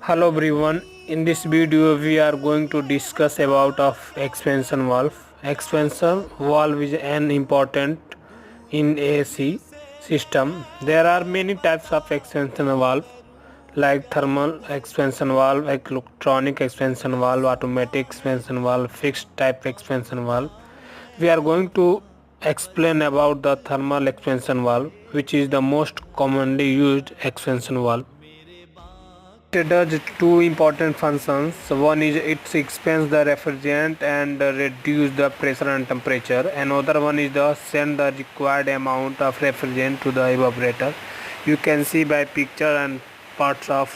Hello everyone. In this video we are going to discuss about of expansion valve. Expansion valve is an important in AC system. There are many types of expansion valve like thermal expansion valve, electronic expansion valve, automatic expansion valve, fixed type expansion valve. We are going to explain about the thermal expansion valve, which is the most commonly used expansion valve. It does two important functions. One is it expands the refrigerant and reduce the pressure and temperature. Another one is the send the required amount of refrigerant to the evaporator. You can see by picture and parts of